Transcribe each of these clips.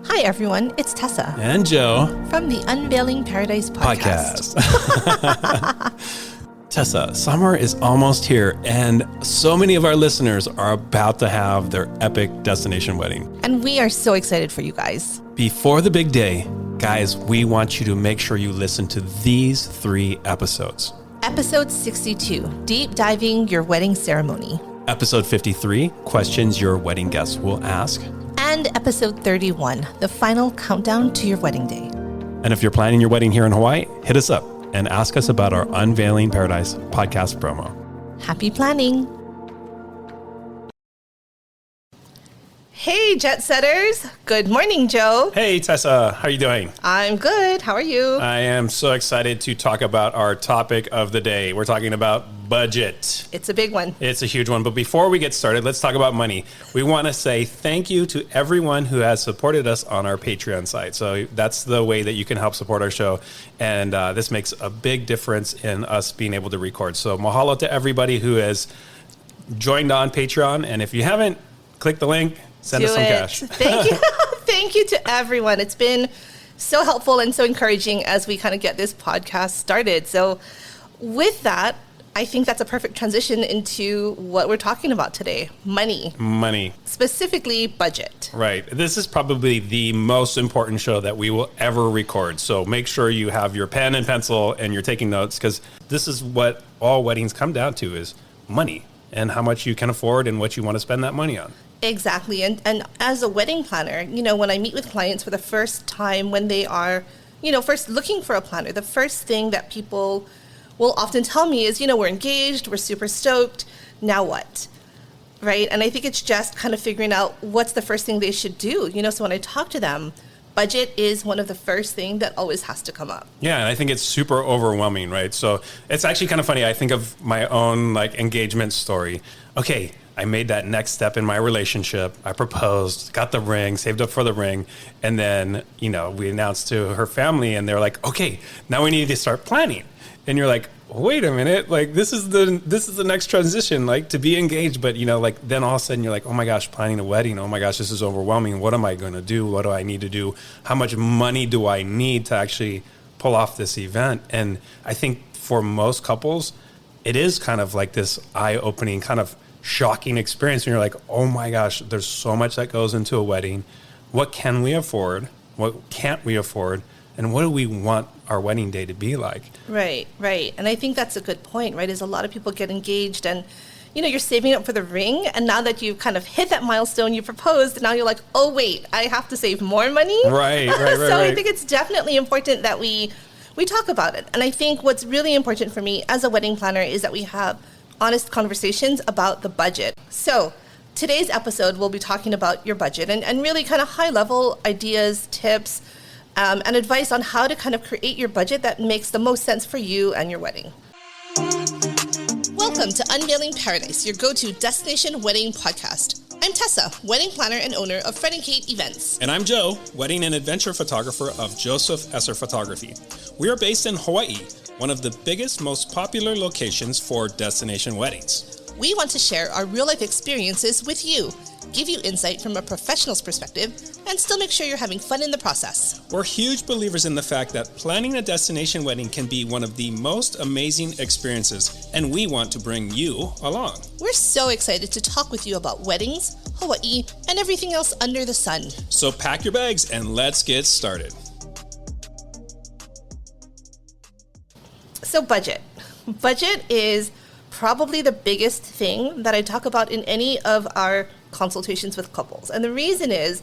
Hi, everyone. It's Tessa. And Joe. From the Unveiling Paradise podcast. Tessa, summer is almost here, and so many of our listeners are about to have their epic destination wedding. And we are so excited for you guys. Before the big day, guys, we want you to make sure you listen to these 3 episodes. Episode 62, Deep Diving Your Wedding Ceremony. Episode 53, Questions Your Wedding Guests Will Ask. And episode 31, the final countdown to your wedding day. And if you're planning your wedding here in Hawaii, hit us up and ask us about our Unveiling Paradise podcast promo. Happy planning. Hey, jet setters. Good morning, Joe. Hey, Tessa. How are you doing? I'm good. How are you? I am so excited to talk about our topic of the day. We're talking about budget. It's a big one. It's a huge one. But before we get started, let's talk about money. We want to say thank you to everyone who has supported us on our Patreon site. So that's the way that you can help support our show. And this makes a big difference in us being able to record. So mahalo to everybody who has joined on Patreon. And if you haven't, click the link. Send us some cash. Thank you. Thank you to everyone. It's been so helpful and so encouraging as we kind of get this podcast started. So with that, I think that's a perfect transition into what we're talking about today. Money. Specifically, budget. Right. This is probably the most important show that we will ever record. So make sure you have your pen and pencil and you're taking notes, because this is what all weddings come down to, is money and how much you can afford and what you want to spend that money on. Exactly. And as a wedding planner, when I meet with clients for the first time, when they are, first looking for a planner, the first thing that people will often tell me is, we're engaged, we're super stoked, now what? Right? And I think it's just kind of figuring out what's the first thing they should do. So when I talk to them, budget is one of the first things that always has to come up. Yeah, and I think it's super overwhelming, right? So it's actually kind of funny. I think of my own engagement story. Okay, I made that next step in my relationship. I proposed, got the ring, saved up for the ring. And then, we announced to her family and they're like, okay, now we need to start planning. And you're like, wait a minute, this is the next transition, to be engaged. But, then all of a sudden you're like, oh my gosh, planning a wedding. Oh my gosh, this is overwhelming. What am I going to do? What do I need to do? How much money do I need to actually pull off this event? And I think for most couples, it is kind of like this eye-opening kind of shocking experience when you're like, oh my gosh, there's so much that goes into a wedding. What can we afford? What can't we afford? And what do we want our wedding day to be like? Right. And I think that's a good point, right? Is a lot of people get engaged and, you're saving up for the ring. And now that you've kind of hit that milestone, you proposed, now you're like, oh, wait, I have to save more money. Right. I think it's definitely important that we talk about it. And I think what's really important for me as a wedding planner is that we have honest conversations about the budget. So today's episode, we'll be talking about your budget and really kind of high level ideas, tips, and advice on how to kind of create your budget that makes the most sense for you and your wedding. Welcome to Unveiling Paradise, your go-to destination wedding podcast. I'm Tessa, wedding planner and owner of Fred and Kate Events. And I'm Joe, wedding and adventure photographer of Joseph Esser Photography. We are based in Hawaii, one of the biggest, most popular locations for destination weddings. We want to share our real-life experiences with you, give you insight from a professional's perspective, and still make sure you're having fun in the process. We're huge believers in the fact that planning a destination wedding can be one of the most amazing experiences, and we want to bring you along. We're so excited to talk with you about weddings, Hawaii, and everything else under the sun. So pack your bags and let's get started. So budget. Budget is probably the biggest thing that I talk about in any of our consultations with couples. And the reason is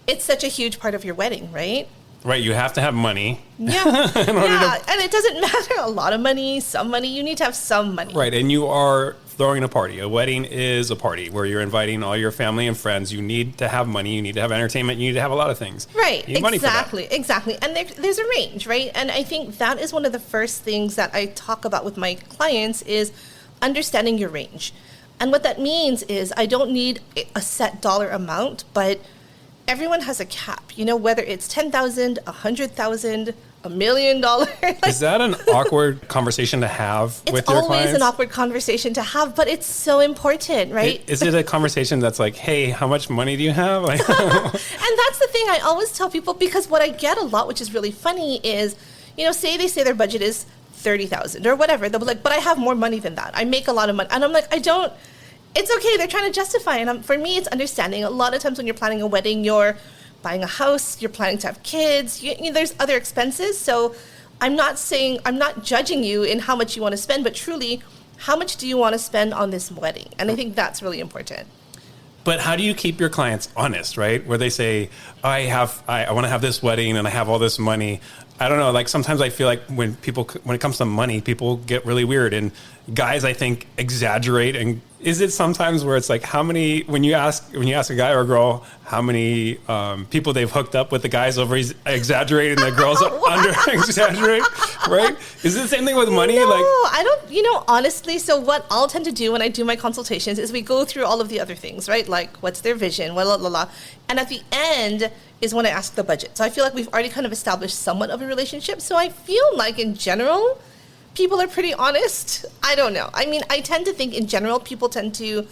it's such a huge part of your wedding, right? Right, you have to have money. Yeah, and it doesn't matter a lot of money, some money, you need to have some money. Right, and you are throwing a party. A wedding is a party where you're inviting all your family and friends. You need to have money, you need to have entertainment, you need to have a lot of things. Right, you need money for that. Exactly. And there's a range, right? And I think that is one of the first things that I talk about with my clients is understanding your range. And what that means is I don't need a set dollar amount, but everyone has a cap, whether it's $10,000, $100,000, $1 million. Is that an awkward conversation to have with your clients? It's always an awkward conversation to have, but it's so important, right? Is it a conversation that's like, hey, how much money do you have? Like, and that's the thing I always tell people, because what I get a lot, which is really funny, is, say they say their budget is $30,000 or whatever. They'll be like, but I have more money than that. I make a lot of money. And I'm like, it's okay. They're trying to justify it. And for me, it's understanding. A lot of times when you're planning a wedding, you're buying a house, you're planning to have kids, there's other expenses. So I'm not judging you in how much you want to spend, but truly, how much do you want to spend on this wedding? And I think that's really important. But how do you keep your clients honest, right? Where they say, I want to have this wedding and I have all this money. I don't know. Like sometimes I feel like when it comes to money, people get really weird, and guys, I think, exaggerate. And is it sometimes where it's like, how many, when you ask a guy or a girl how many people they've hooked up with, the guys over exaggerating, the girls under exaggerate, right? Is it the same thing with money? No, I don't, honestly, so what I'll tend to do when I do my consultations is we go through all of the other things, right? Like, what's their vision, and at the end is when I ask the budget. So I feel like we've already kind of established somewhat of a relationship. So I feel like in general, people are pretty honest. I don't know. I mean, I tend to think in general, people tend to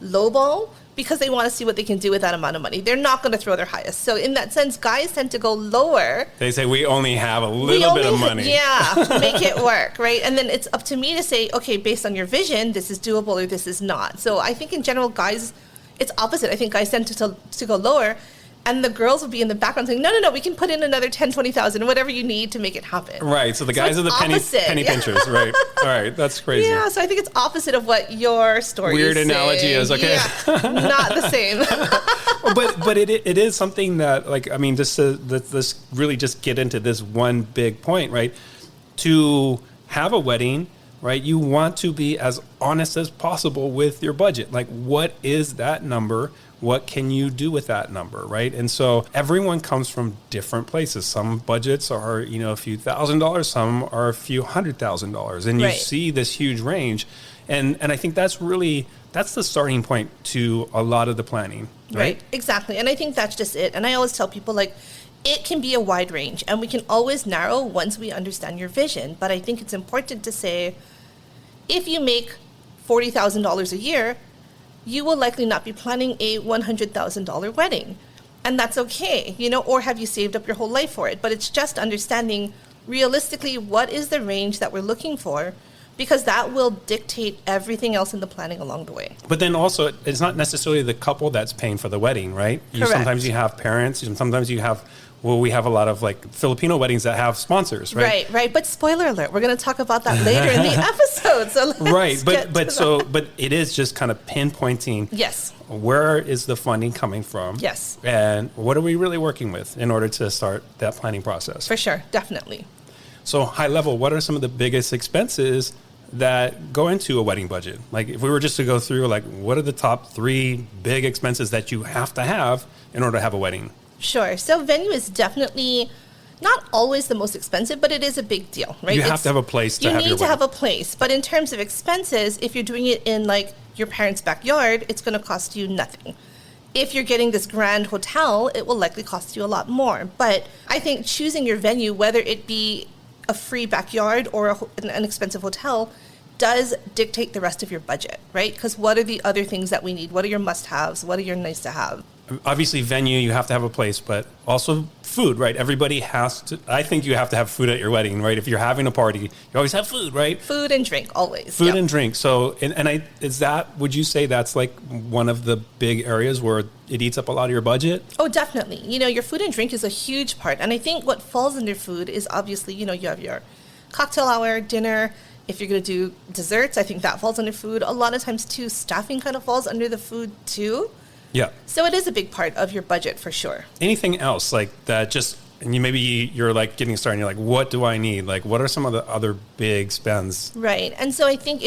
lowball because they want to see what they can do with that amount of money. They're not going to throw their highest. So in that sense, guys tend to go lower. They say, we only have a little bit of money. Yeah, make it work, right? And then it's up to me to say, okay, based on your vision, this is doable or this is not. So I think in general, guys, it's opposite. I think guys tend to go lower. And the girls will be in the background saying, no, we can put in another 10, 20,000, whatever you need to make it happen. Right. So the guys are the penny pinchers, right? All right. That's crazy. Yeah. So I think it's opposite of what your story Weird is analogy saying. is, okay. Yeah, not the same. but it is something that, like, I mean, let's really just get into this one big point, right? To have a wedding, right, you want to be as honest as possible with your budget. Like, what is that number? What can you do with that number, right? And so everyone comes from different places. Some budgets are, a few $1,000s, some are a few $100,000, and you see this huge range. And I think that's the starting point to a lot of the planning, right? Exactly. And I think that's just it. And I always tell people, like, it can be a wide range, and we can always narrow once we understand your vision. But I think it's important to say, if you make $40,000 a year, you will likely not be planning a $100,000 wedding. And that's okay, or have you saved up your whole life for it? But it's just understanding realistically what is the range that we're looking for, because that will dictate everything else in the planning along the way. But then also, it's not necessarily the couple that's paying for the wedding, right? Correct. Sometimes you have parents, and sometimes you have, we have a lot of like Filipino weddings that have sponsors, right? Right. But spoiler alert, we're going to talk about that later in the episode. So let's but it is just kind of pinpointing. Yes. Where is the funding coming from? Yes. And what are we really working with in order to start that planning process? For sure. Definitely. So high level, what are some of the biggest expenses that go into a wedding budget? Like, if we were just to go through, like, what are the top 3 big expenses that you have to have in order to have a wedding? Sure. So venue is definitely not always the most expensive, but it is a big deal, right? You have to have a place to have your wedding. You need to have a place. But in terms of expenses, if you're doing it in, like, your parents' backyard, it's going to cost you nothing. If you're getting this grand hotel, it will likely cost you a lot more. But I think choosing your venue, whether it be a free backyard or an expensive hotel, does dictate the rest of your budget, right? Because what are the other things that we need? What are your must-haves? What are your nice-to-have? Obviously, venue, you have to have a place, but also food, right? Everybody has to, I think you have to have food at your wedding, right? If you're having a party, you always have food, right? Food and drink, always. Food and drink. So, would you say that's like one of the big areas where it eats up a lot of your budget? Oh, definitely. Your food and drink is a huge part. And I think what falls under food is obviously, you have your cocktail hour, dinner. If you're going to do desserts, I think that falls under food. A lot of times, too, staffing kind of falls under the food, too. Yeah. So it is a big part of your budget for sure. Anything else like that? And you're like getting started and you're like, what do I need? Like, what are some of the other big spends? Right. And so I think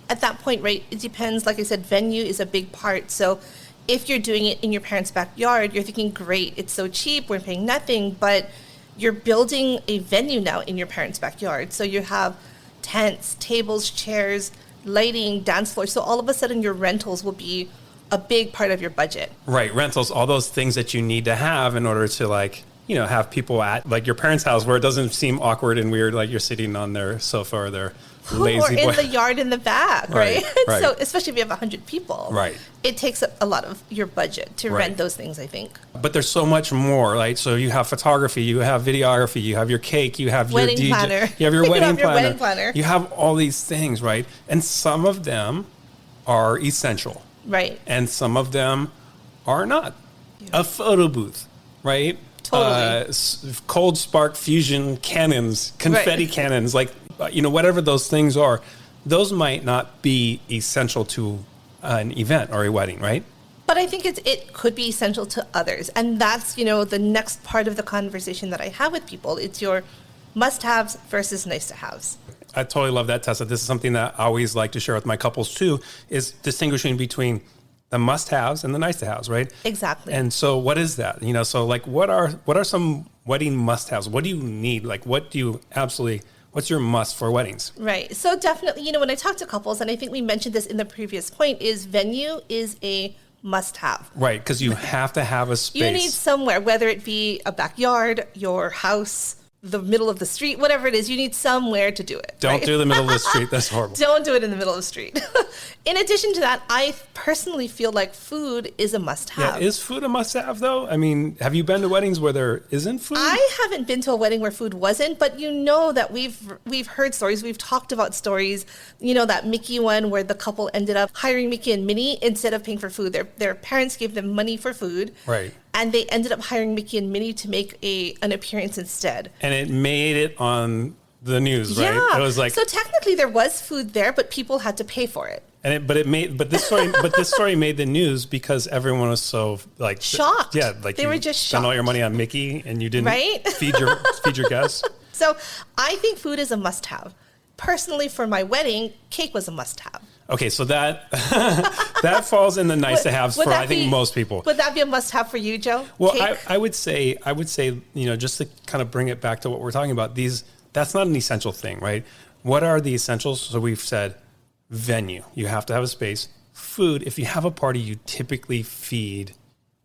at that point, right, it depends. Like I said, venue is a big part. So if you're doing it in your parents' backyard, you're thinking, great, it's so cheap, we're paying nothing. But you're building a venue now in your parents' backyard. So you have tents, tables, chairs, lighting, dance floor. So all of a sudden your rentals will be a big part of your budget. Right. Rentals, all those things that you need to have in order to, like, have people at like your parents' house where it doesn't seem awkward and weird, like you're sitting on their sofa or their lazy or in boy. the yard in the back, right? Right. So especially if you have 100 people, Right. it takes a lot of your budget to rent those things, I think. But there's so much more, right? So you have photography, you have videography, you have your cake, you have Wedding your DJ, planner. you have your wedding your planner. wedding planner. You have all these things, right? And some of them are essential. Right. And some of them are not. Yeah. A photo booth, right? Totally. Cold spark fusion cannons, confetti cannons, like, whatever those things are, those might not be essential to an event or a wedding, right? But I think it could be essential to others. And that's, the next part of the conversation that I have with people. It's your must-haves versus nice-to-haves. I totally love that, Tessa. This is something that I always like to share with my couples too, is distinguishing between the must-haves and the nice-to-haves, right? Exactly. And so what is that? So like what are some wedding must-haves? What do you need? Like what's your must for weddings? Right. So definitely, when I talk to couples, and I think we mentioned this in the previous point, is venue is a must-have. Right, because you have to have a space. You need somewhere, whether it be a backyard, your house, the middle of the street, whatever it is, you need somewhere to do it. Don't do the middle of the street. That's horrible. Don't do it in the middle of the street. In addition to that, I personally feel like food is a must-have. Yeah, is food a must-have, though? I mean, have you been to weddings where there isn't food? I haven't been to a wedding where food wasn't, but that we've heard stories, we've talked about stories, that Mickey one where the couple ended up hiring Mickey and Minnie instead of paying for food. Their parents gave them money for food. Right. And they ended up hiring Mickey and Minnie to make an appearance instead. And it made it on the news, right? Yeah. It was like, so technically there was food there, but people had to pay for it. But this story made the news because everyone was so like shocked. Yeah, like they were just shocked. Spent all your money on Mickey and you didn't feed your guests. So I think food is a must-have. Personally, for my wedding, cake was a must-have. Okay, so that falls in the nice to haves for I think most people. Would that be a must-have for you, Joe? Well, I would say just to kind of bring it back to what we're talking about, that's not an essential thing, right? What are the essentials? So we've said venue, you have to have a space. Food, if you have a party, you typically feed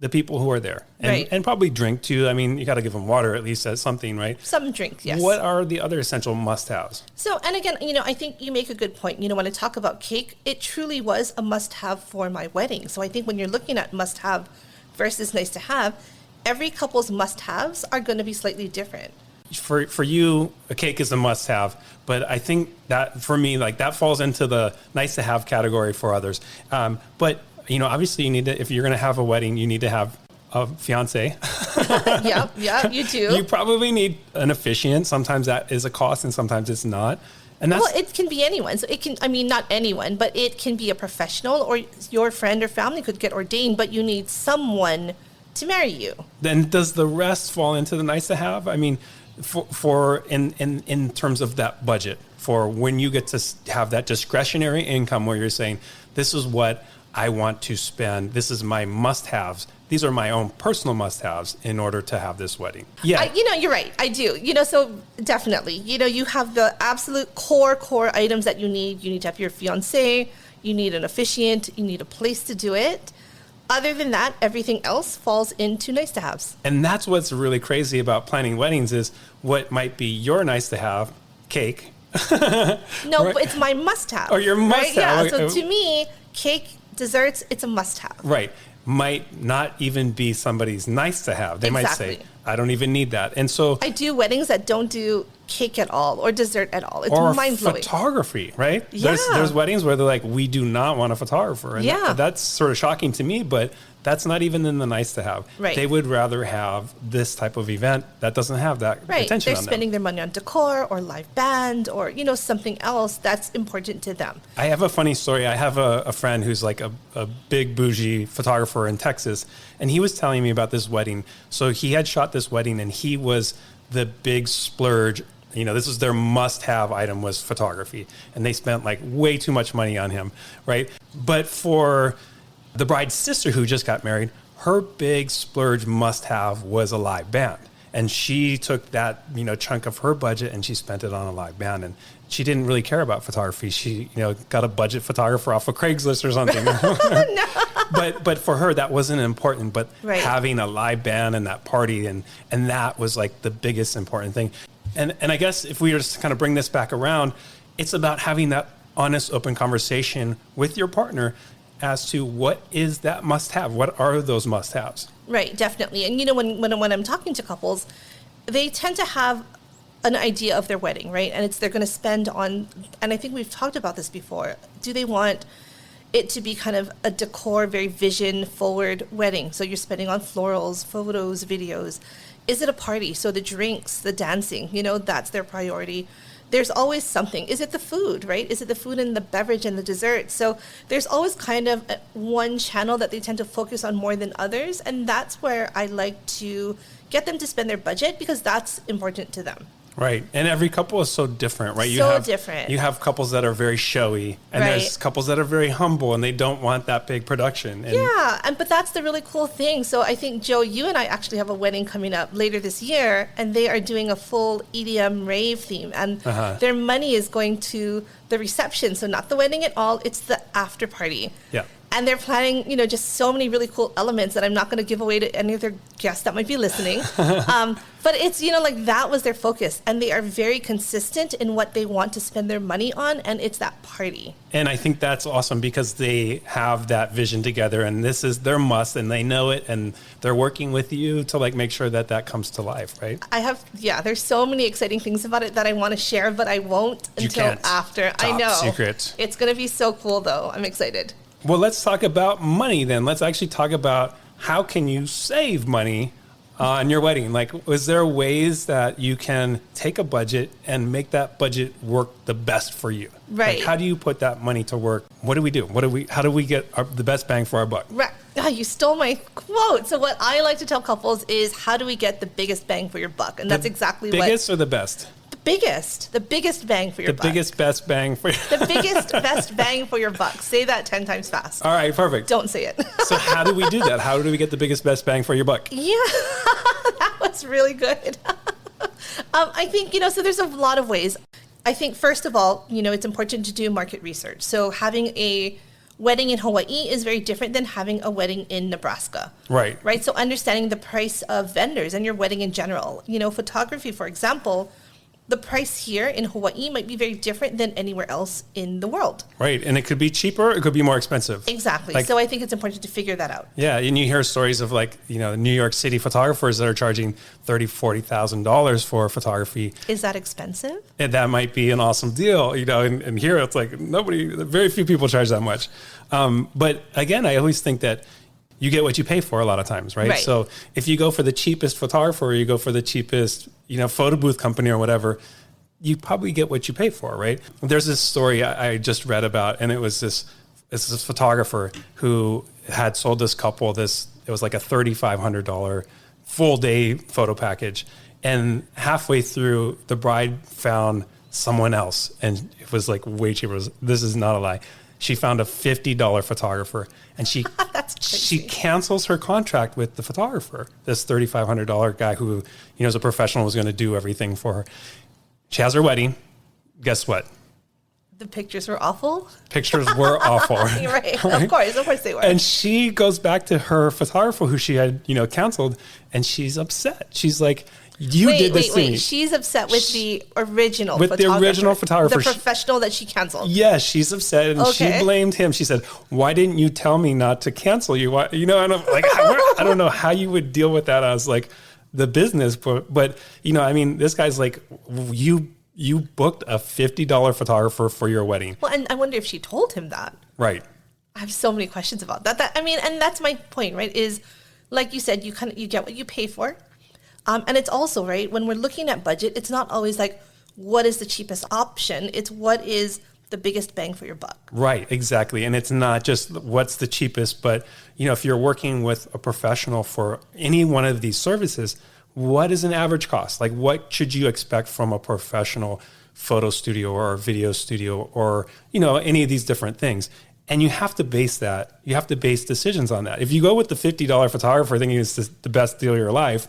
the people who are there. And probably drink too. I mean, you got to give them water at least as something, right? Some drink, yes. What are the other essential must-haves? So, and again, I think you make a good point. When I talk about cake, it truly was a must-have for my wedding. So I think when you're looking at must-have versus nice-to-have, every couple's must-haves are going to be slightly different. For you, a cake is a must-have, but I think that for me, like that falls into the nice-to-have category for others. But obviously, you need to. If you're going to have a wedding, you need to have a fiance. Yeah, you do. You probably need an officiant. Sometimes that is a cost, and sometimes it's not. And well, it can be anyone. So it can. I mean, not anyone, but it can be a professional, or your friend or family could get ordained. But you need someone to marry you. Then does the rest fall into the nice-to-have? I mean, for in terms of that budget, for when you get to have that discretionary income where you're saying, this is what I want to spend. This is my must-haves. These are my own personal must-haves in order to have this wedding. Yeah. You're right. I do. So definitely, you have the absolute core items that you need. You need to have your fiancé. You need an officiant. You need a place to do it. Other than that, everything else falls into nice-to-haves. And that's what's really crazy about planning weddings is what might be your nice-to-have, cake. No, right? But it's my must-have. Or your must-have. Right? Yeah, so to me, cake, desserts, it's a must-have. Right. Might not even be somebody's nice-to-have. They might say, I don't even need that. And so I do weddings that don't do cake at all or dessert at all. It's or mind-blowing. Photography, right? Yeah. There's weddings where they're like, we do not want a photographer. And that's sort of shocking to me, but that's not even in the nice-to-have. Right. They would rather have this type of event that doesn't have that attention They're on them. spending their money on decor or live band or, something else that's important to them. I have a funny story. I have a friend who's like a big bougie photographer in Texas, and he was telling me about this wedding. So he had shot this wedding, and he was the big splurge. This is their must-have item was photography, and they spent like way too much money on him, right? But for the bride's sister who just got married, her big splurge must-have was a live band. And she took that, chunk of her budget and she spent it on a live band. And she didn't really care about photography. She, got a budget photographer off of Craigslist or something. No. But for her, that wasn't important. But Right. having a live band and that party, and that was like the biggest important thing. And I guess if we were to kind of bring this back around, it's about having that honest, open conversation with your partner as to what is that must-have. What are those must-haves? Right, definitely. And when I'm talking to couples, they tend to have an idea of their wedding, right? And they're going to spend on, and I think we've talked about this before. Do they want it to be kind of a decor, very vision-forward wedding? So you're spending on florals, photos, videos. Is it a party? So the drinks, the dancing, that's their priority. There's always something. Is it the food, right? Is it the food and the beverage and the dessert? So there's always kind of one channel that they tend to focus on more than others. And that's where I like to get them to spend their budget, because that's important to them. Right. And every couple is so different, right? Different. You have couples that are very showy, and there's couples that are very humble and they don't want that big production. And but that's the really cool thing. So I think, Joe, you and I actually have a wedding coming up later this year, and they are doing a full EDM rave theme, and their money is going to the reception. So not the wedding at all, it's the after party. Yeah. And they're planning, just so many really cool elements that I'm not going to give away to any of their guests that might be listening. But it's, that was their focus. And they are very consistent in what they want to spend their money on. And it's that party. And I think that's awesome, because they have that vision together, and this is their must, and they know it, and they're working with you to make sure that comes to life, right? There's so many exciting things about it that I want to share, but I won't until after. I know. Secret. It's going to be so cool, though. I'm excited. Well, let's talk about money then. Let's actually talk about how can you save money on your wedding. Is there ways that you can take a budget and make that budget work the best for you? Right. How do you put that money to work? What do we do? How do we get the best bang for our buck? Right. Oh, you stole my quote. So what I like to tell couples is, how do we get the biggest bang for your buck? And that's exactly what... Biggest or the best? The biggest bang for your buck. The biggest, best bang for your... The biggest, best bang for your buck. Say that 10 times fast. All right, perfect. Don't say it. So how do we do that? How do we get the biggest, best bang for your buck? Yeah, that was really good. I think, so there's a lot of ways. I think, first of all, it's important to do market research. So having a wedding in Hawaii is very different than having a wedding in Nebraska. Right. Right. So understanding the price of vendors and your wedding in general. Photography, for example, the price here in Hawaii might be very different than anywhere else in the world. Right. And it could be cheaper, it could be more expensive. Exactly. So I think it's important to figure that out. Yeah. And you hear stories of New York City photographers that are charging $30,000, $40,000 for photography. Is that expensive? And that might be an awesome deal, and here it's very few people charge that much. But again, I always think that you get what you pay for a lot of times, right? So if you go for the cheapest photographer, or you go for the cheapest, photo booth company or whatever, you probably get what you pay for, right? There's this story I just read about, and it was this photographer who had sold this couple it was like a $3,500 full day photo package. And halfway through, the bride found someone else, and it was way cheaper. This is not a lie. She found a $50 photographer, and she cancels her contract with the photographer, this $3,500 guy who, is a professional, was going to do everything for her. She has her wedding. Guess what? The pictures were awful? Pictures were awful. Right. Of course they were. And she goes back to her photographer who she had, canceled, and she's upset. She's like, did this to me. She's upset with the original photographer. With the original photographer. The professional that she canceled. Yes, she's upset, and she blamed him. She said, "Why didn't you tell me not to cancel you?" And I'm like, I don't know how you would deal with that as the business, but this guy's like, you booked a $50 photographer for your wedding. Well, and I wonder if she told him that. Right. I have so many questions about that. And that's my point, right? Is, like you said, you get what you pay for. And it's also, right, when we're looking at budget, it's not always what is the cheapest option? It's what is the biggest bang for your buck. Right, exactly. And it's not just what's the cheapest, but, if you're working with a professional for any one of these services, what is an average cost? What should you expect from a professional photo studio or a video studio or, any of these different things? And you have to base decisions on that. If you go with the $50 photographer thinking it's the best deal of your life,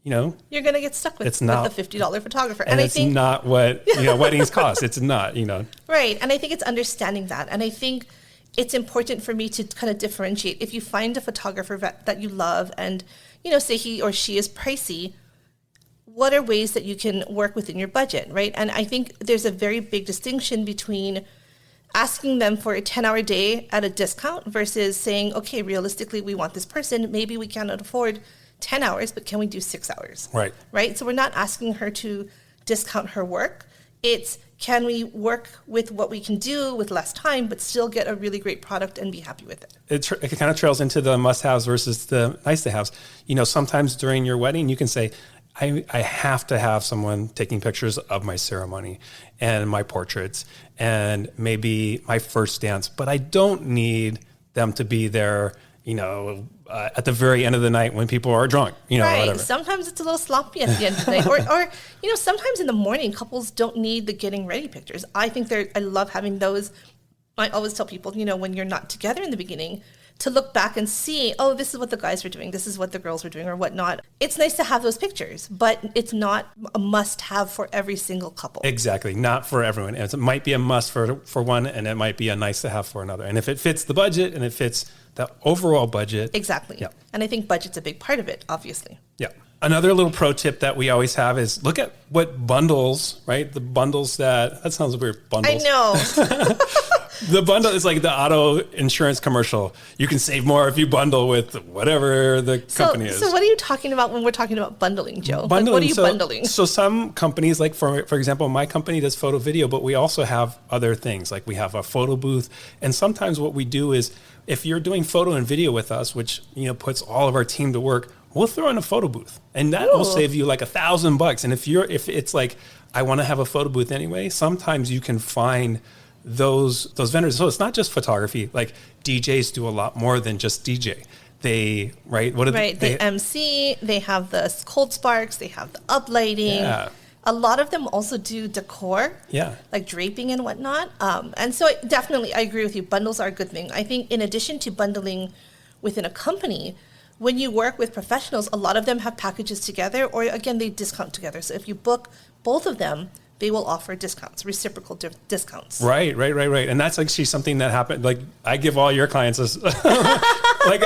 you're going to get stuck with it's not with the $50 photographer. And it's not what, weddings cost. It's not, Right. And I think it's understanding that. And I think it's important for me to kind of differentiate. If you find a photographer that you love and, say he or she is pricey, what are ways that you can work within your budget, right? And I think there's a very big distinction between asking them for a 10-hour day at a discount versus saying, okay, realistically, we want this person. Maybe we cannot afford 10 hours, but can we do 6 hours? Right. Right? So we're not asking her to discount her work. It's, can we work with what we can do with less time, but still get a really great product and be happy with it? It kind of trails into the must-haves versus the nice-to-haves. Sometimes during your wedding, you can say, I have to have someone taking pictures of my ceremony and my portraits and maybe my first dance, but I don't need them to be there, at the very end of the night when people are drunk, right. Whatever. Sometimes it's a little sloppy at the end of the night. Or sometimes in the morning, couples don't need the getting ready pictures. I think I love having those. I always tell people, when you're not together in the beginning, to look back and see, oh, this is what the guys were doing, this is what the girls were doing, or whatnot. It's nice to have those pictures, but it's not a must-have for every single couple. Exactly, not for everyone. It might be a must for one, and it might be a nice-to-have for another. And if it fits the budget and it fits the overall budget. Exactly. Yeah. And I think budget's a big part of it, obviously. Yeah. Another little pro tip that we always have is look at what bundles, right? The bundles that sounds weird, bundles. I know. The bundle is like the auto insurance commercial. You can save more if you bundle with whatever the company is. So what are you talking about when we're talking about bundling, Joe? Bundling. What are you bundling? So some companies, like for example, my company does photo video, but we also have other things. Like we have a photo booth. And sometimes what we do is if you're doing photo and video with us, which puts all of our team to work, we'll throw in a photo booth. And that will save you like $1,000. And if it's like, I want to have a photo booth anyway, sometimes you can find those vendors. So it's not just photography. Like DJs do a lot more than just DJ. They they MC, they have the cold sparks, they have the uplighting. Yeah. A lot of them also do decor, like draping and whatnot. And so definitely, I agree with you. Bundles are a good thing. I think in addition to bundling within a company, when you work with professionals, a lot of them have packages together, or again, they discount together. So if you book both of them, they will offer discounts, reciprocal discounts. Right. And that's actually something that happened. Like I give all your clients a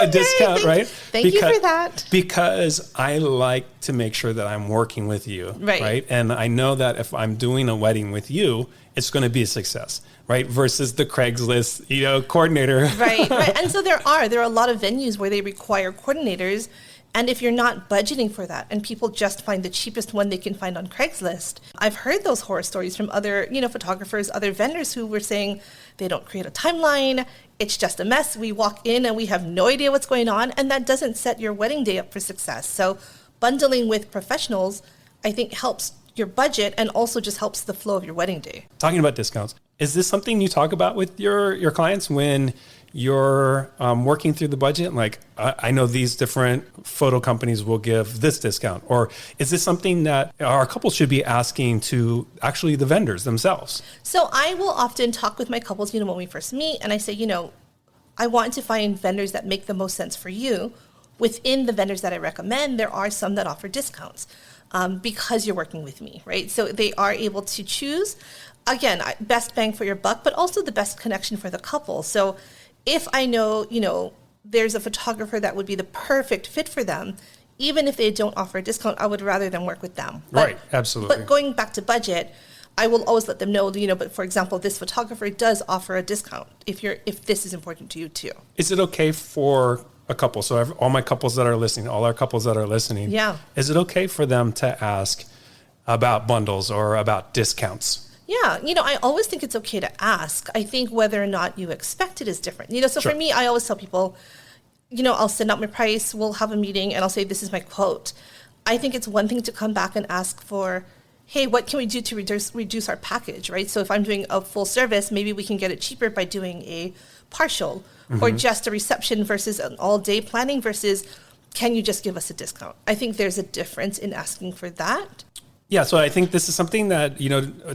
discount, right? Thank you for that. Because I like to make sure that I'm working with you, right? And I know that if I'm doing a wedding with you, it's going to be a success, right? Versus the Craigslist, coordinator. Right. And so there are a lot of venues where they require coordinators. And if you're not budgeting for that and people just find the cheapest one they can find on Craigslist, I've heard those horror stories from other, photographers, other vendors who were saying they don't create a timeline. It's just a mess. We walk in and we have no idea what's going on. And that doesn't set your wedding day up for success. So bundling with professionals, I think, helps your budget and also just helps the flow of your wedding day. Talking about discounts, is this something you talk about with your clients when you're working through the budget? Like, I know these different photo companies will give this discount. Or is this something that our couples should be asking to actually the vendors themselves? So I will often talk with my couples, when we first meet, and I say, I want to find vendors that make the most sense for you. Within the vendors that I recommend, there are some that offer discounts because you're working with me, right? So they are able to choose, again, best bang for your buck, but also the best connection for the couple. So if I know, there's a photographer that would be the perfect fit for them, even if they don't offer a discount, I would rather them work with them. Right, absolutely. But going back to budget, I will always let them know, but for example, this photographer does offer a discount if this is important to you too. Is it okay for a couple? So all my couples that are listening, all our couples that are listening, is it okay for them to ask about bundles or about discounts? Yeah, I always think it's okay to ask. I think whether or not you expect it is different. So Sure. For me, I always tell people, I'll send out my price, we'll have a meeting, and I'll say, this is my quote. I think it's one thing to come back and ask for, hey, what can we do to reduce our package, right? So if I'm doing a full service, maybe we can get it cheaper by doing a partial or just a reception versus an all-day planning versus can you just give us a discount? I think there's a difference in asking for that. Yeah, so I think this is something that,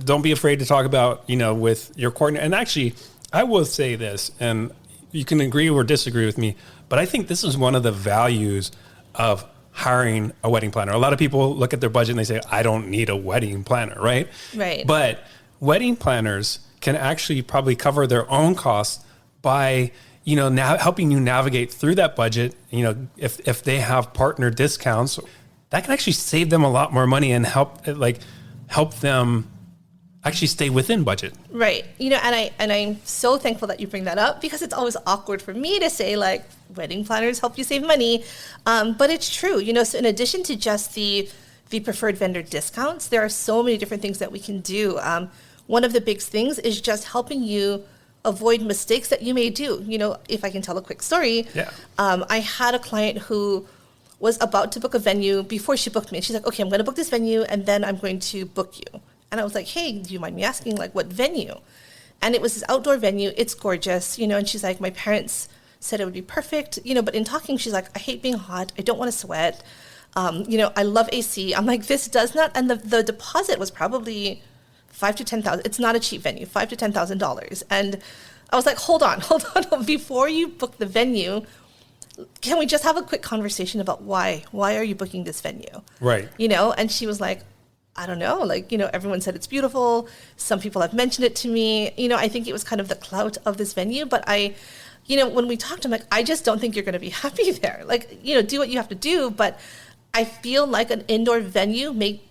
don't be afraid to talk about, with your coordinator. And actually, I will say this, and you can agree or disagree with me, but I think this is one of the values of hiring a wedding planner. A lot of people look at their budget and they say, I don't need a wedding planner, right? Right. But wedding planners can actually probably cover their own costs by, now helping you navigate through that budget. If they have partner discounts, that can actually save them a lot more money and help them actually stay within budget. Right. And I'm so thankful that you bring that up, because it's always awkward for me to say, like, wedding planners help you save money. But it's true. So in addition to just the preferred vendor discounts, there are so many different things that we can do. One of the big things is just helping you avoid mistakes that you may do. If I can tell a quick story. Yeah. I had a client who was about to book a venue before she booked me. And she's like, okay, I'm going to book this venue and then I'm going to book you. And I was like, hey, do you mind me asking, like, what venue? And it was this outdoor venue. It's gorgeous, and she's like, my parents said it would be perfect, but in talking, she's like, I hate being hot. I don't want to sweat. I love AC. I'm like, this does not, and the deposit was probably $5,000 to $10,000. It's not a cheap venue, $5,000 to $10,000. And I was like, hold on. Before you book the venue, can we just have a quick conversation about why are you booking this venue? Right. And she was like, I don't know, everyone said it's beautiful. Some people have mentioned it to me. I think it was kind of the clout of this venue. But when we talked, I'm like, I just don't think you're going to be happy there. Do what you have to do. But I feel like an indoor venue might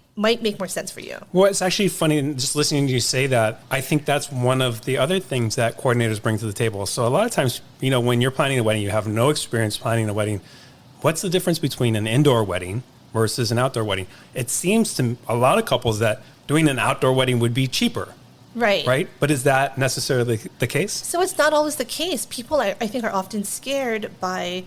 make more sense for you. Well, it's actually funny, just listening to you say that. I think that's one of the other things that coordinators bring to the table. So a lot of times, when you're planning a wedding, you have no experience planning a wedding. What's the difference between an indoor wedding versus an outdoor wedding? It seems to a lot of couples that doing an outdoor wedding would be cheaper. Right. But is that necessarily the case? So it's not always the case. People, I think, are often scared by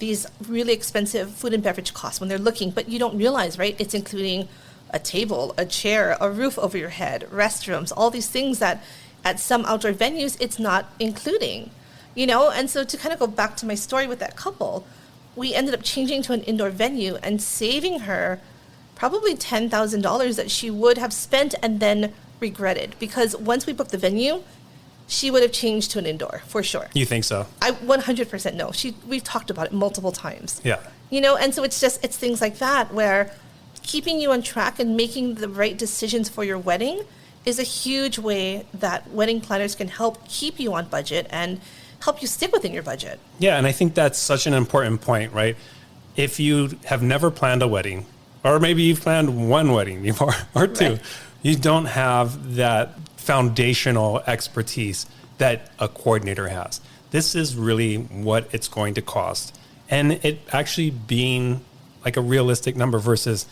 these really expensive food and beverage costs when they're looking, but you don't realize, right? It's including a table, a chair, a roof over your head, restrooms, all these things that at some outdoor venues, it's not including, And so to kind of go back to my story with that couple, we ended up changing to an indoor venue and saving her probably $10,000 that she would have spent and then regretted, because once we booked the venue, she would have changed to an indoor for sure. You think so? I 100% know. We've talked about it multiple times. Yeah. And so it's things like that where keeping you on track and making the right decisions for your wedding is a huge way that wedding planners can help keep you on budget and help you stick within your budget. Yeah, and I think that's such an important point, right? If you have never planned a wedding, or maybe you've planned one wedding before or two, right, you don't have that foundational expertise that a coordinator has. This is really what it's going to cost. And it actually being like a realistic number versus,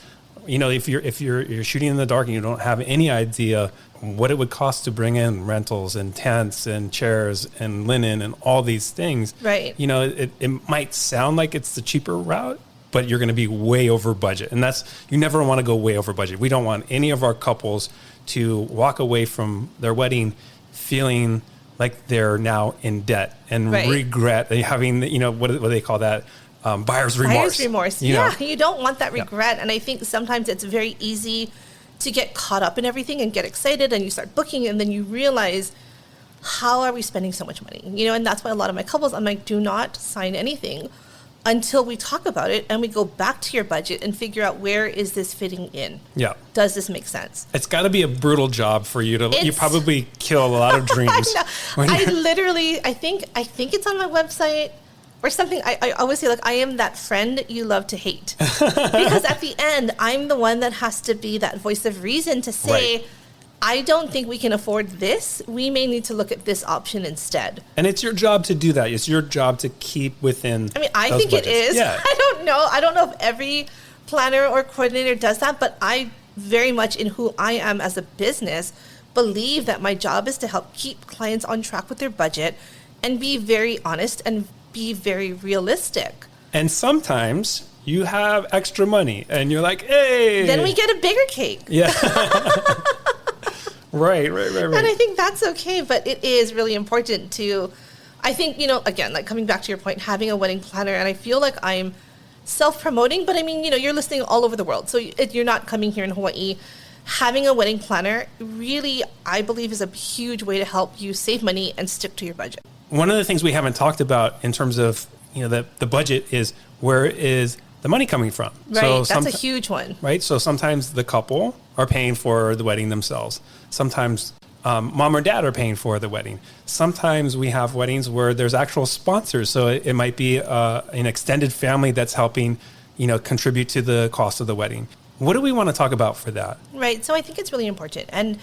if you're shooting in the dark and you don't have any idea what it would cost to bring in rentals and tents and chairs and linen and all these things. Right. It might sound like it's the cheaper route, but you're going to be way over budget. And you never want to go way over budget. We don't want any of our couples to walk away from their wedding feeling like they're now in debt and regret having, what do they call that? Buyer's remorse. Buyer's remorse. Yeah, you don't want that regret. Yeah. And I think sometimes it's very easy to get caught up in everything and get excited and you start booking and then you realize, how are we spending so much money? And that's why a lot of my couples, I'm like, do not sign anything until we talk about it and we go back to your budget and figure out, where is this fitting in? Yeah. Does this make sense? It's got to be a brutal job for you you probably kill a lot of dreams. I think it's on my website or something. I always say, I am that friend you love to hate. Because at the end, I'm the one that has to be that voice of reason to say, right, I don't think we can afford this. We may need to look at this option instead. And it's your job to do that. It's your job to keep within I think budgets. It is. Yeah. I don't know. I don't know if every planner or coordinator does that, but I very much, in who I am as a business, believe that my job is to help keep clients on track with their budget and be very honest and be very realistic. And sometimes you have extra money and you're like, hey. Then we get a bigger cake. Yeah. Right. And I think that's okay, but it is really important to, I think, again, coming back to your point, having a wedding planner, and I feel like I'm self-promoting, but you're listening all over the world. So you're not coming here in Hawaii. Having a wedding planner really, I believe, is a huge way to help you save money and stick to your budget. One of the things we haven't talked about in terms of, the budget is, where is the money coming from? Right, that's a huge one. Right, so sometimes the couple are paying for the wedding themselves. Sometimes mom or dad are paying for the wedding. Sometimes we have weddings where there's actual sponsors. So it might be an extended family that's helping, contribute to the cost of the wedding. What do we want to talk about for that? Right. So I think it's really important. And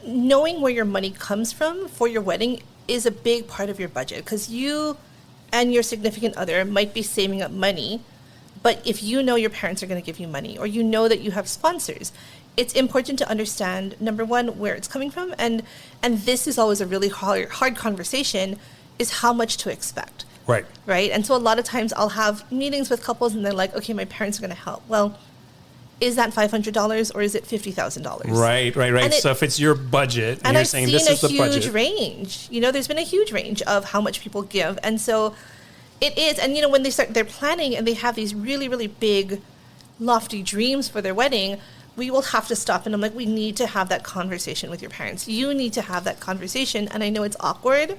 knowing where your money comes from for your wedding is a big part of your budget, because you and your significant other might be saving up money. But if you know your parents are going to give you money, or you know that you have sponsors, it's important to understand, number one, where it's coming from. And this is always a really hard conversation, is how much to expect. Right. Right. And so a lot of times I'll have meetings with couples and they're like, okay, my parents are going to help. Well, is that $500 or is it $50,000? Right. So if it's your budget and you're saying this is the budget. And I've seen a huge range. There's been a huge range of how much people give. And so it is. And, when they're planning and they have these really, really big, lofty dreams for their wedding, we will have to stop. And I'm like, we need to have that conversation with your parents. You need to have that conversation. And I know it's awkward,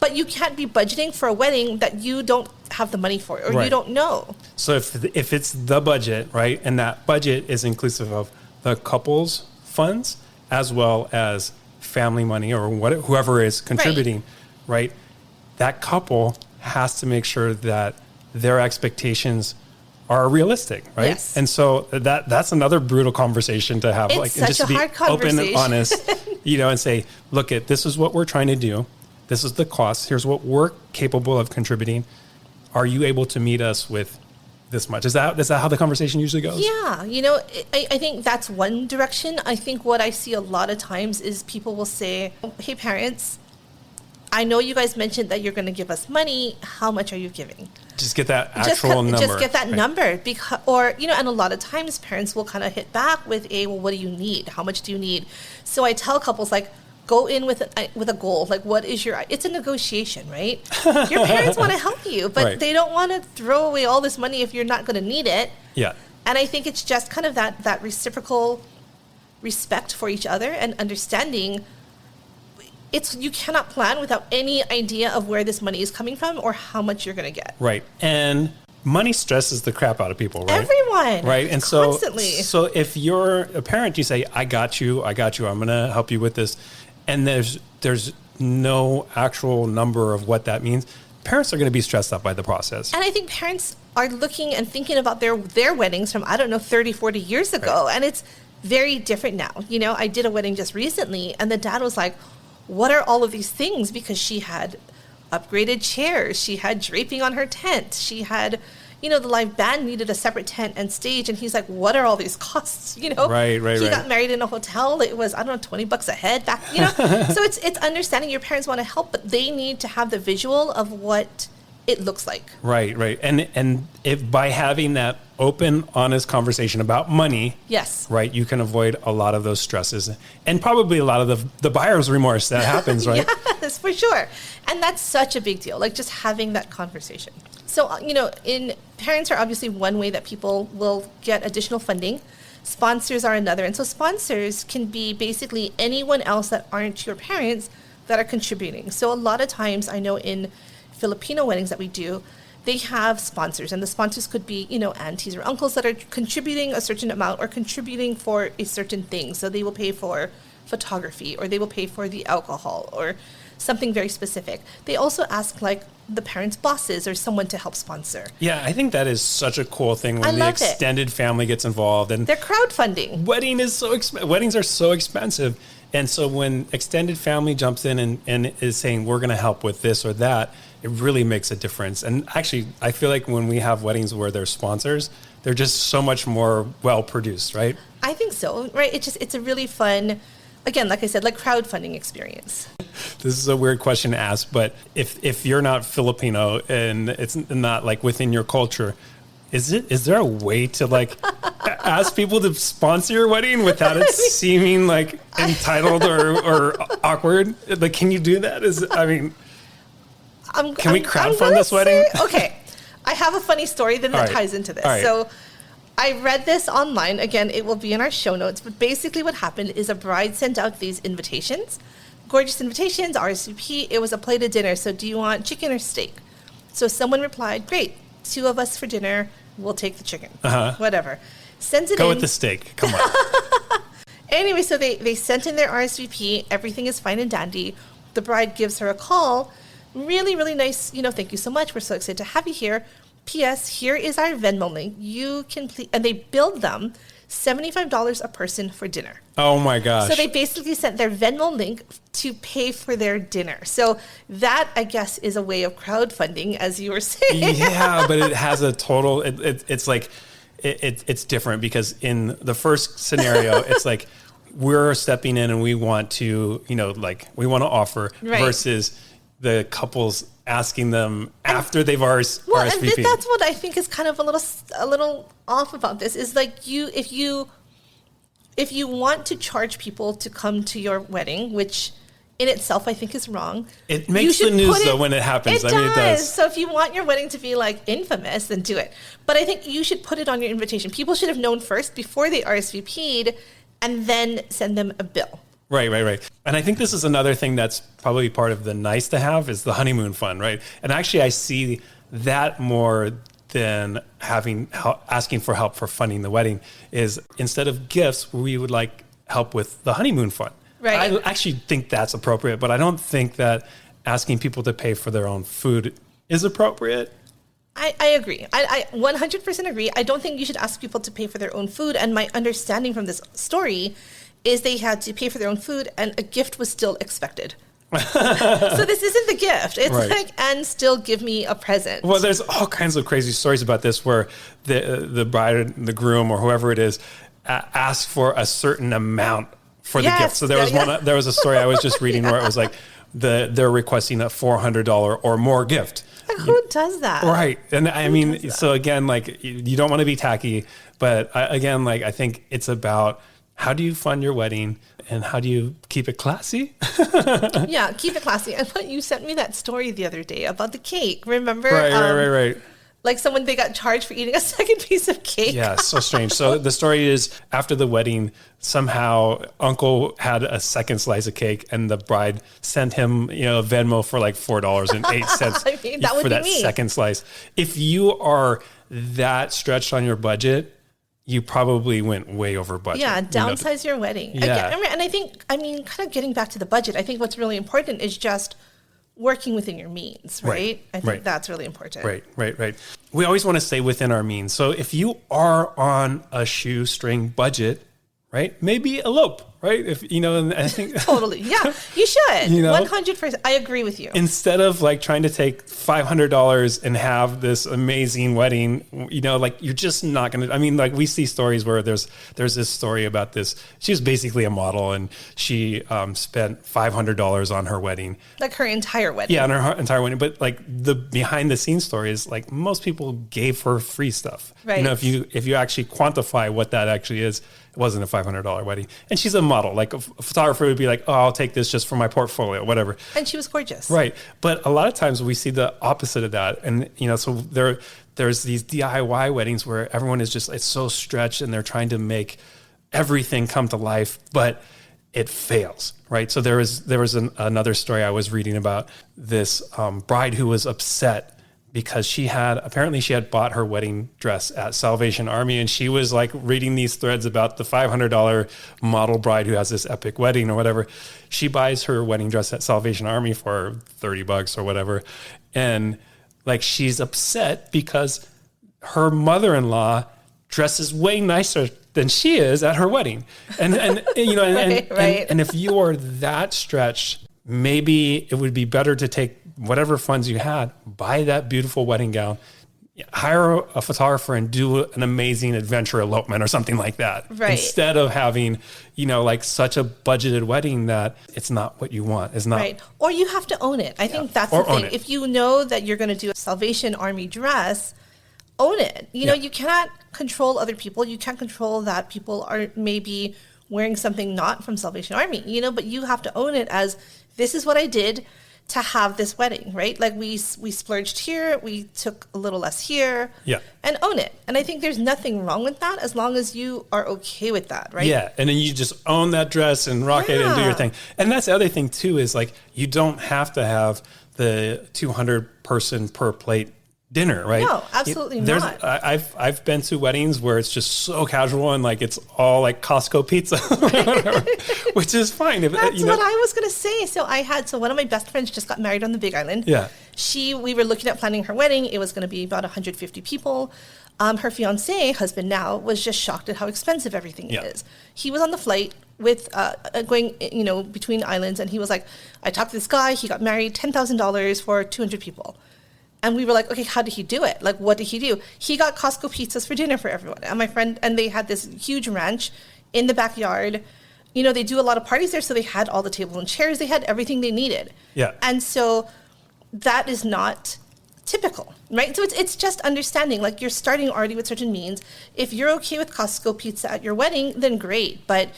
but you can't be budgeting for a wedding that you don't have the money for, or you don't know. So if it's the budget, right, and that budget is inclusive of the couple's funds as well as family money or whoever is contributing, right, that couple has to make sure that their expectations are realistic, right? Yes. And so that's another brutal conversation to have, it's such a hard open and honest, and say, look, this is what we're trying to do. This is the cost. Here's what we're capable of contributing. Are you able to meet us with this much? Is that how the conversation usually goes? Yeah. I think that's one direction. I think what I see a lot of times is people will say, hey, parents, I know you guys mentioned that you're going to give us money. How much are you giving? Just get that actual number. Just get that number. And a lot of times parents will kind of hit back with well, what do you need? How much do you need? So I tell couples, go in with a goal. What is it's a negotiation, right? Your parents want to help you, but they don't want to throw away all this money if you're not going to need it. Yeah. And I think it's just kind of that reciprocal respect for each other and understanding. You cannot plan without any idea of where this money is coming from or how much you're going to get. Right. And money stresses the crap out of people, right? Everyone. Right. And constantly. So if you're a parent, you say, I got you. I'm going to help you with this. And there's no actual number of what that means. Parents are going to be stressed out by the process. And I think parents are looking and thinking about their weddings from, 30, 40 years ago. Right. And it's very different now. I did a wedding just recently and the dad was like, what are all of these things? Because she had upgraded chairs. She had draping on her tent. She had, the live band needed a separate tent and stage. And he's like, what are all these costs? Right. He got married in a hotel. It was, $20 a head back, So it's understanding your parents want to help, but they need to have the visual of what it looks like. Right. And if by having that open, honest conversation about money, yes, right, you can avoid a lot of those stresses and probably a lot of the buyer's remorse that happens, right? Yes, for sure. And that's such a big deal, just having that conversation. So, parents are obviously one way that people will get additional funding. Sponsors are another. And so sponsors can be basically anyone else that aren't your parents that are contributing. So a lot of times I know in Filipino weddings that we do, they have sponsors, and the sponsors could be, aunties or uncles that are contributing a certain amount or contributing for a certain thing. So they will pay for photography, or they will pay for the alcohol, or something very specific. They also ask the parents' bosses or someone to help sponsor. Yeah, I think that is such a cool thing when the extended family gets involved, and they're crowdfunding. Weddings are so expensive. And so when extended family jumps in and is saying, we're going to help with this or that, it really makes a difference. And actually, I feel like when we have weddings where there's sponsors, they're just so much more well-produced, right? I think so, right? It's a really fun, again, like I said, crowdfunding experience. This is a weird question to ask, but if you're not Filipino and it's not within your culture, is there a way to ask people to sponsor your wedding without it seeming entitled or awkward? Can you do that? Can we crowdfund this wedding? Okay, I have a funny story that ties into this. Right. So I read this online. Again, it will be in our show notes. But basically what happened is a bride sent out these invitations, gorgeous invitations, RSVP. It was a plated dinner. So do you want chicken or steak? So someone replied, great, 2 of us for dinner. we'll take the chicken. Whatever. Sends it in. Go with the steak. Come on. Anyway, so they sent in their RSVP. Everything is fine and dandy. The bride gives her a call. Really, really nice. Thank you so much. We're so excited to have you here. P.S. Here is our Venmo link. You can please, and they billed them $75 a person for dinner. Oh my gosh. So they basically sent their Venmo link to pay for their dinner. So that, I guess, is a way of crowdfunding, as you were saying. Yeah, but it has a total, it's like, it's different because in the first scenario, it's like we're stepping in and we want to, we want to offer versus the couples asking them after they've RSVP'd. Well, and that's what I think is kind of a little off about this is like if you want to charge people to come to your wedding, which in itself I think is wrong. It makes the news though when it happens. It does. So if you want your wedding to be like infamous, then do it. But I think you should put it on your invitation. People should have known first before they RSVP'd and then send them a bill. Right. And I think this is another thing that's probably part of the nice to have is the honeymoon fund, right? And actually I see that more than asking for help for funding the wedding is instead of gifts, we would like help with the honeymoon fund. Right. I actually think that's appropriate, but I don't think that asking people to pay for their own food is appropriate. I agree. I 100% agree. I don't think you should ask people to pay for their own food. And my understanding from this story is they had to pay for their own food and a gift was still expected. So this isn't the gift. It's like, and still give me a present. Well, there's all kinds of crazy stories about this where the bride or the groom or whoever it is ask for a certain amount for the gift. So there was a story I was just reading where it was like they're requesting a $400 or more gift. Like who does that? Right. And I mean, so again, like you don't want to be tacky, but again, like I think it's about how do you fund your wedding and how do you keep it classy? Yeah, keep it classy. And you sent me that story the other day about the cake. Remember? Right. Like they got charged for eating a second piece of cake. Yeah, so strange. So the story is after the wedding, somehow uncle had a second slice of cake and the bride sent him, a Venmo for like $4.08 I mean, that would for be that me. second slice. If you are that stretched on your budget, you probably went way over budget. Yeah, downsize your wedding. Yeah. And I think, kind of getting back to the budget, I think what's really important is just working within your means, right? I think that's really important. Right. We always want to stay within our means. So if you are on a shoestring budget, right, maybe elope, right? If and I think totally, yeah, you should. 100%. I agree with you. Instead of like trying to take $500 and have this amazing wedding, like you're just not going to. I mean, like we see stories where there's this story about this. She was basically a model and she spent $500 on her wedding, like her entire wedding. Yeah, on her entire wedding. But like the behind the scenes story is like most people gave her free stuff. Right. If you actually quantify what that actually is. It wasn't a $500 wedding. And she's a model. Like a photographer would be like, oh, I'll take this just for my portfolio, whatever. And she was gorgeous. Right. But a lot of times we see the opposite of that. And, so there's these DIY weddings where everyone is just, it's so stretched and they're trying to make everything come to life, but it fails, right? So there was another story I was reading about this bride who was upset because she had bought her wedding dress at Salvation Army and she was like reading these threads about the $500 model bride who has this epic wedding or whatever. She buys her wedding dress at Salvation Army for $30 or whatever. And like, she's upset because her mother-in-law dresses way nicer than she is at her wedding. And and if you are that stretched, maybe it would be better to take whatever funds you had, buy that beautiful wedding gown, hire a photographer and do an amazing adventure elopement or something like that. Right. Instead of having, like such a budgeted wedding that it's not what you want. It's not. Right. Or you have to own it. I think that's the thing. If you know that you're going to do a Salvation Army dress, own it. You cannot control other people. You can't control that people are maybe wearing something not from Salvation Army, but you have to own it as this is what I did to have this wedding, right? Like we splurged here, we took a little less here, and own it. And I think there's nothing wrong with that as long as you are okay with that, right? Yeah, and then you just own that dress and rock it and do your thing. And that's the other thing too is like you don't have to have the 200 person per plate dinner, right? No, absolutely not. I've been to weddings where it's just so casual and like it's all like Costco pizza, which is fine. That's what I was going to say. So one of my best friends just got married on the Big Island. Yeah. We were looking at planning her wedding. It was going to be about 150 people. Her fiance, husband now, was just shocked at how expensive everything is. He was on the flight with going, between islands, and he was like, I talked to this guy. He got married, $10,000 for 200 people. And we were like, okay, how did he do it? Like, what did he do? He got Costco pizzas for dinner for everyone. And my friend, and they had this huge ranch in the backyard. They do a lot of parties there, so they had all the tables and chairs. They had everything they needed. Yeah. And so that is not typical, right? So it's just understanding, like, you're starting already with certain means. If you're okay with Costco pizza at your wedding, then great. But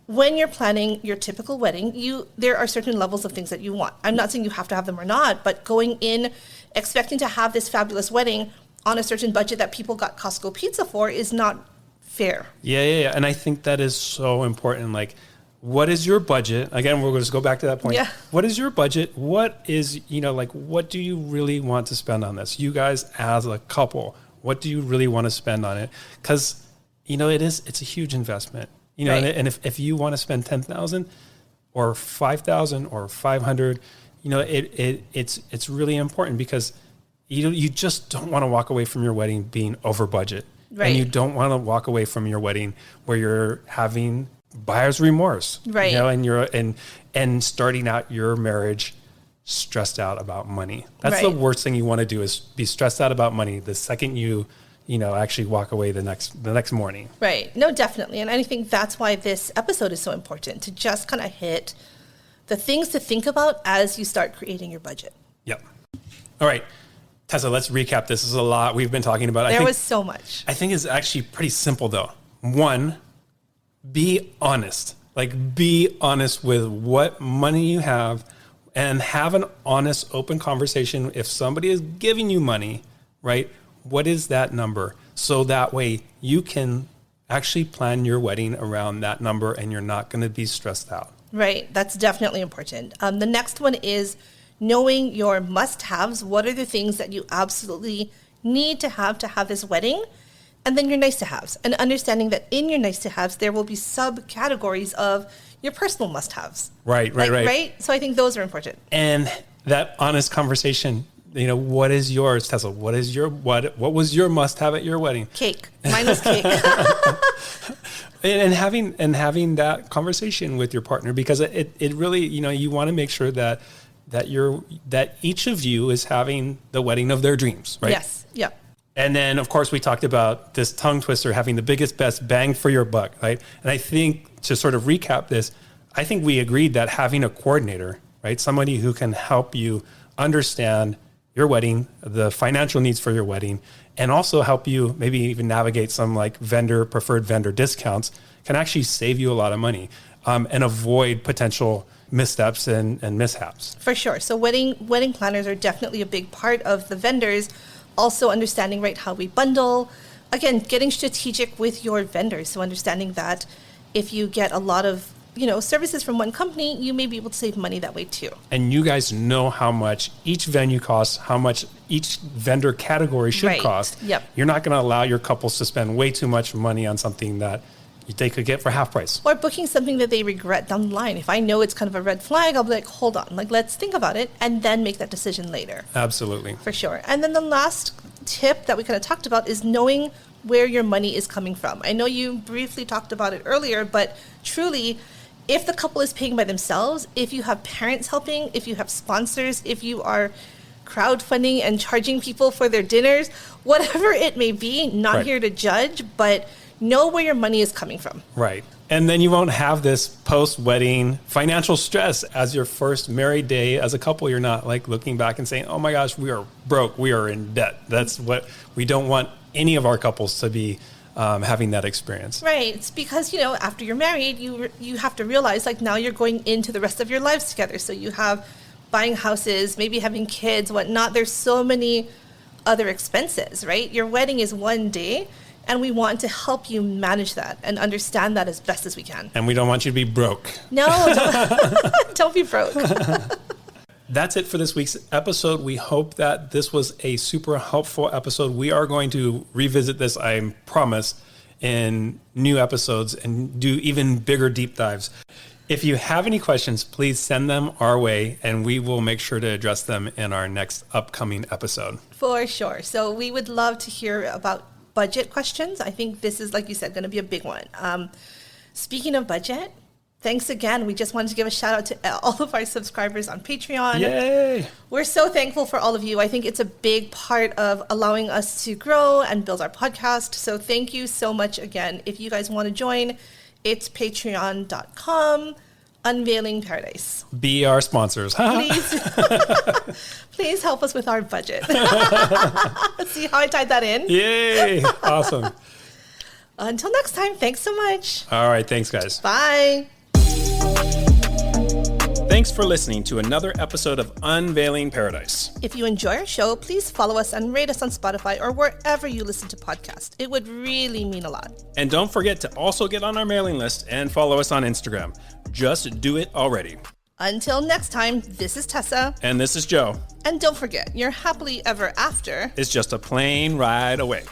when you're planning your typical wedding, there are certain levels of things that you want. I'm not saying you have to have them or not, but going in expecting to have this fabulous wedding on a certain budget that people got Costco pizza for is not fair. Yeah. And I think that is so important. Like, what is your budget? Again, we're going to just go back to that point. Yeah. What is your budget? What is, what do you really want to spend on this? You guys as a couple, what do you really want to spend on it? Because, it's a huge investment. Right. And if you want to spend 10,000 or 5,000 or 500, it's really important because you just don't want to walk away from your wedding being over budget. Right. And you don't want to walk away from your wedding where you're having buyer's remorse. Right. And you're and starting out your marriage stressed out about money. That's Right. the worst thing you want to do is be stressed out about money the second you actually walk away the next morning. Right. No, definitely. And I think that's why this episode is so important, to just kind of hit the things to think about as you start creating your budget. Yep. All right. Tessa, let's recap. This is a lot we've been talking about. There was so much. I think it's actually pretty simple though. One, be honest. Like, be honest with what money you have and have an honest, open conversation. If somebody is giving you money, right? What is that number? So that way you can actually plan your wedding around that number and you're not going to be stressed out. Right. That's definitely important. The next one is knowing your must-haves. What are the things that you absolutely need to have this wedding? And then your nice-to-haves. And understanding that in your nice-to-haves, there will be subcategories of your personal must-haves. Right. Right? So I think those are important. And that honest conversation, what is yours, Tessa? What was your must-have at your wedding? Cake. Mine was cake. And having that conversation with your partner, because it really, you want to make sure that each of you is having the wedding of their dreams, right? Yes. Yep. And then, of course, we talked about this tongue twister, having the biggest, best bang for your buck, right? And I think, to sort of recap this, I think we agreed that having a coordinator, right? Somebody who can help you understand your wedding, the financial needs for your wedding, and also help you maybe even navigate some like preferred vendor discounts, can actually save you a lot of money and avoid potential missteps and mishaps. For sure. So wedding planners are definitely a big part of the vendors. Also understanding, right, how we bundle. Again, getting strategic with your vendors. So understanding that if you get a lot of services from one company, you may be able to save money that way too. And you guys know how much each venue costs, how much each vendor category should cost. Yep. You're not going to allow your couples to spend way too much money on something that they could get for half price. Or booking something that they regret down the line. If I know it's kind of a red flag, I'll be like, hold on, let's think about it and then make that decision later. Absolutely. For sure. And then the last tip that we kind of talked about is knowing where your money is coming from. I know you briefly talked about it earlier, but truly, if the couple is paying by themselves, if you have parents helping, if you have sponsors, if you are crowdfunding and charging people for their dinners, whatever it may be, not here to judge, but know where your money is coming from. Right. And then you won't have this post-wedding financial stress as your first married day as a couple. You're not like looking back and saying, oh my gosh, we are broke. We are in debt. That's what we don't want any of our couples to be having that experience. Right. It's because, after you're married, you have to realize like now you're going into the rest of your lives together. So you have buying houses, maybe having kids, whatnot. There's so many other expenses, right? Your wedding is one day. And we want to help you manage that and understand that as best as we can. And we don't want you to be broke. No, don't be broke. That's it for this week's episode. We hope that this was a super helpful episode. We are going to revisit this, I promise, in new episodes and do even bigger deep dives. If you have any questions, please send them our way and we will make sure to address them in our next upcoming episode. For sure. So we would love to hear about budget questions. I think this is, like you said, going to be a big one. Speaking of budget, thanks again. We just wanted to give a shout out to all of our subscribers on Patreon. Yay! We're so thankful for all of you. I think it's a big part of allowing us to grow and build our podcast. So thank you so much again. If you guys want to join, it's patreon.com, Unveiling Paradise. Be our sponsors. Please, please help us with our budget. See how I tied that in? Yay! Awesome. Until next time, thanks so much. All right. Thanks, guys. Bye. Thanks for listening to another episode of Unveiling Paradise. If you enjoy our show, please follow us and rate us on Spotify or wherever you listen to podcasts. It would really mean a lot. And don't forget to also get on our mailing list and follow us on Instagram. Just do it already. Until next time, this is Tessa. And this is Joe. And don't forget, your happily ever after is just a plane ride away.